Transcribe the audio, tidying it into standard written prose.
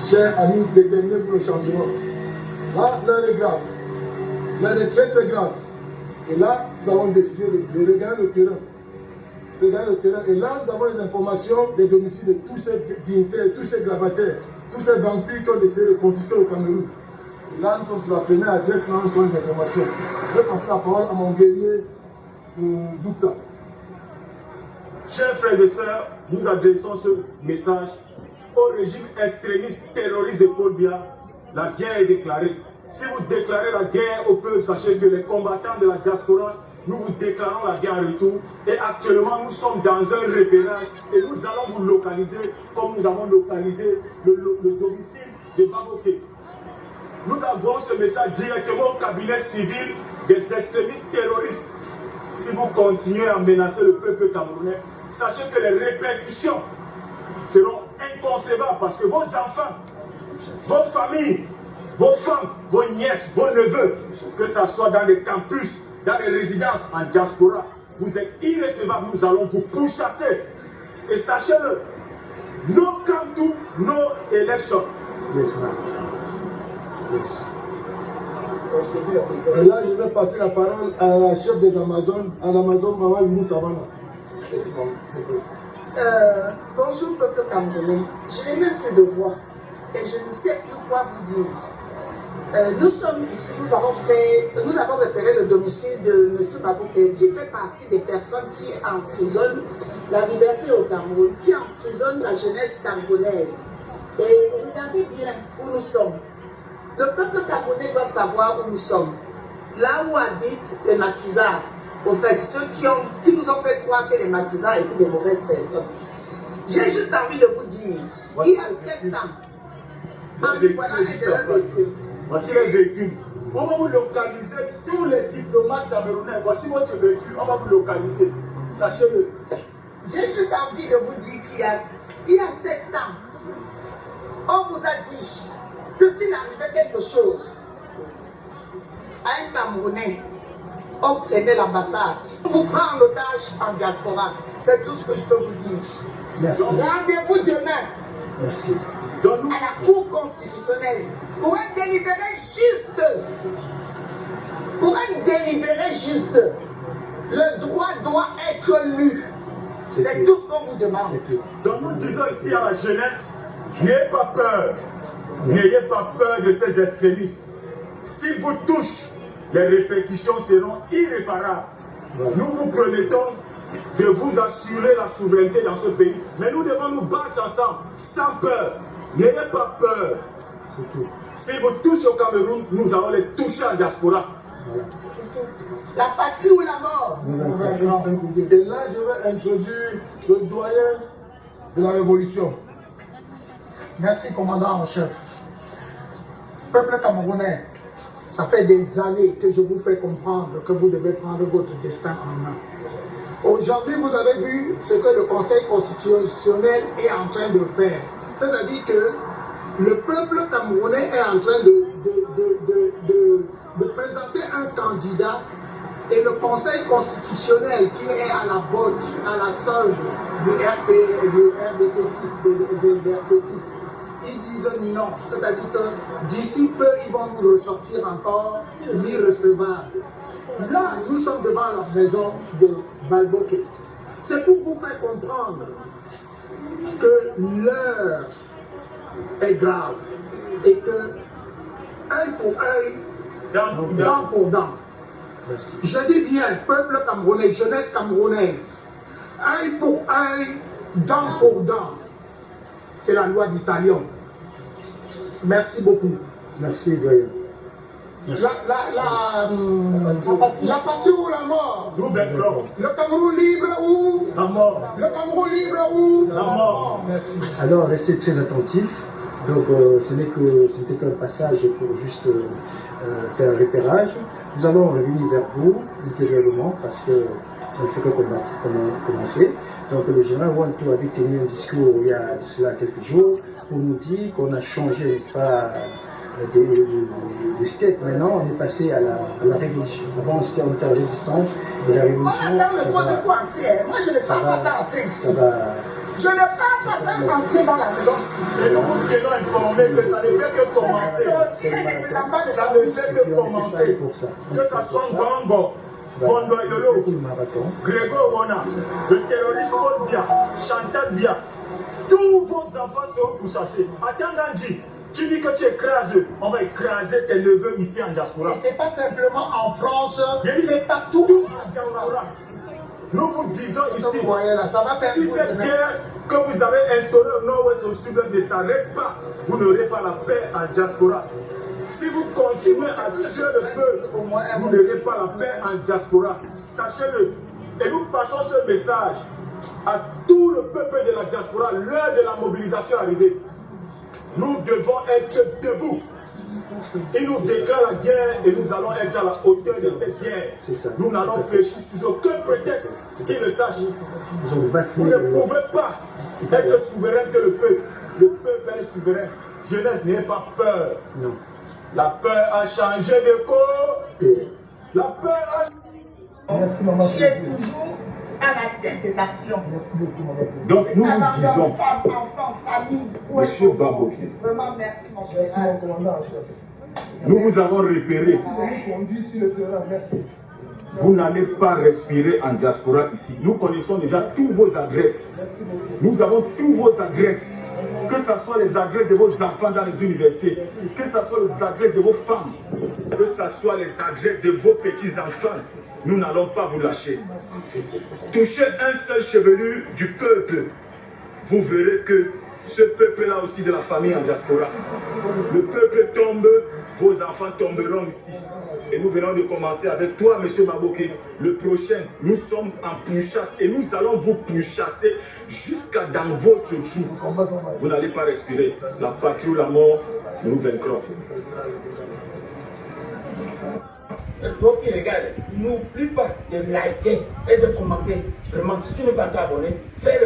chers amis déterminés pour le changement. Là, l'heure est grave. L'heure est très très grave. Et là, nous avons décidé de regarder le terrain. Regarder le terrain. Et là, nous avons les informations des domiciles de tous ces dignitaires, tous ces gravataires, tous ces vampires qui ont décidé de confisquer au Cameroun. Et là, nous sommes sur la première adresse, quand nous sommes les informations. Je vais passer la parole à mon guerrier Douta. Chers frères et sœurs, nous adressons ce message au régime extrémiste terroriste de Paul Biya. La guerre est déclarée. Si vous déclarez la guerre au peuple, sachez que les combattants de la diaspora, nous vous déclarons la guerre en retour. Et actuellement, nous sommes dans un repérage et nous allons vous localiser comme nous avons localisé le domicile de Baboké. Nous avons ce message directement au cabinet civil des extrémistes terroristes. Si vous continuez à menacer le peuple camerounais, sachez que les répercussions seront inconcevables parce que vos enfants, vos familles, vos femmes, vos nièces, vos neveux, que ce soit dans les campus, dans les résidences en diaspora, vous êtes irrécevables, nous allons vous pourchasser. Et sachez-le, no come to no election. Yes, yes. Et là, je vais passer la parole à la chef des Amazones, à l'Amazon Maman Yunou Savana. Bonjour peuple camerounais, je n'ai même plus de voix et je ne sais plus quoi vous dire. Nous sommes ici, nous avons repéré le domicile de M. Baboké qui fait partie des personnes qui emprisonnent la liberté au Cameroun, qui emprisonnent la jeunesse camerounaise. Et regardez bien où nous sommes. Le peuple camerounais doit savoir où nous sommes. Là où habitent les maquisards. Au fait, ceux qui nous ont fait croire que les maquisards étaient des mauvaises personnes. J'ai juste envie de vous dire, il y a 7 ans, voilà un de leurs véhicules. Voici les véhicules. On va vous localiser tous les diplomates camerounais. Voici votre véhicule, on va vous localiser. Sachez-le. J'ai juste envie de vous dire qu'il y a 7 ans, on vous a dit que s'il arrivait quelque chose à un Camerounais, on prenait l'ambassade. On vous prend en otage en diaspora. C'est tout ce que je peux vous dire. Merci. Rendez-vous demain. Merci. À la Cour constitutionnelle pour un délibéré juste. Pour un délibéré juste. Le droit doit être lu. C'est tout ce qu'on vous demande. Donc nous disons ici à la jeunesse, n'ayez pas peur. N'ayez pas peur de ces extrémistes. S'ils vous touchent, les répercussions seront irréparables. Nous vous promettons de vous assurer la souveraineté dans ce pays. Mais nous devons nous battre ensemble, sans peur. N'ayez pas peur. S'ils vous touchent au Cameroun, nous allons les toucher en diaspora. La patrie ou la mort. Et là, je vais introduire le doyen de la révolution. Merci, commandant en chef. Peuple camerounais, ça fait des années que je vous fais comprendre que vous devez prendre votre destin en main. Aujourd'hui, vous avez vu ce que le Conseil constitutionnel est en train de faire. C'est-à-dire que le peuple camerounais est en train de présenter un candidat et le Conseil constitutionnel qui est à la botte, à la solde du RDP6, ils disent non. C'est-à-dire que d'ici peu, ils vont nous ressortir encore l'irrecevable. Là, nous sommes devant la maison de Baboké. C'est pour vous faire comprendre que l'heure est grave et que œil pour œil, dent pour dent. Je dis bien, peuple camerounais, jeunesse camerounaise, œil pour œil, dent pour dent. C'est la loi du talion. Merci beaucoup. Merci, doyen. La patrie ou la mort? Nous vaincrons. Le Cameroun libre ou? La mort. Le Cameroun libre ou? La mort. Merci. Alors, restez très attentifs. Donc, c'était qu'un passage pour juste faire un repérage. Nous allons revenir vers vous ultérieurement parce que ça ne fait que commencer. Donc, le général Wantou avait tenu un discours il y a de cela quelques jours pour nous dire qu'on a changé, n'est-ce pas, de step. Maintenant, on est passé à la révolution. Avant, on était en résistance. Et la révolution, On attend le point de quoi entrer. Moi, je ne sens pas ça entrer ici. Je ne parle pas sans entrer dans la maison. Et nous vous tenons informés que ça ne fait que commencer. Je vais sortir de ces enfants de Ça ne fait que commencer. Que ça soit Ngongo, Fondo Yolo, Grégo Wona, le terroriste Paul Bia, Chantal Bia, tous vos enfants seront pourchassés. Attends, Gandhi, tu dis que tu écrases, on va écraser tes neveux ici en diaspora. Et c'est pas simplement en France, C'est partout en diaspora. Nous vous disons ici, vous voyez là, ça va faire si cette guerre que vous avez instaurée au nord-ouest, au sud-ouest ne s'arrête pas, vous n'aurez pas la paix en diaspora. Si vous continuez à tuer le peuple, vous n'aurez pas la paix en diaspora. Sachez-le. Et nous passons ce message à tout le peuple de la diaspora. L'heure de la mobilisation est arrivée. Nous devons être debout. Il nous déclare la guerre et nous allons être à la hauteur de cette guerre. Nous n'allons fléchir sous aucun prétexte qu'ils le sachent. Vous ne pouvez pas être souverain que le peuple. Le peuple est souverain. Jeunesse, n'ayez pas peur. Non. La peur a changé de côté. La peur a changé. Tu es toujours à la tête des actions. Donc nous vous disons, Femmes, enfants, famille. Monsieur Baboké, Vraiment, merci mon général. nous vous avons repéré. Vous n'allez pas respirer en diaspora ici. Nous connaissons déjà toutes vos adresses. Nous avons toutes vos adresses. Que ce soit les adresses de vos enfants dans les universités, que ce soit les adresses de vos femmes, que ce soit les adresses de vos petits-enfants, nous n'allons pas vous lâcher. Touchez un seul chevelu du peuple, vous verrez que ce peuple-là aussi de la famille en diaspora, le peuple tombe, vos enfants tomberont ici. Et nous venons de commencer avec toi, M. Baboké. Le prochain, nous sommes en pourchasse et nous allons vous pourchasser jusqu'à dans votre trou. Vous n'allez pas respirer. La patrie ou la mort, nous vaincrons. Donc, regarde, n'oublie pas de liker et de commenter. Vraiment, si tu n'es pas abonné, fais-le.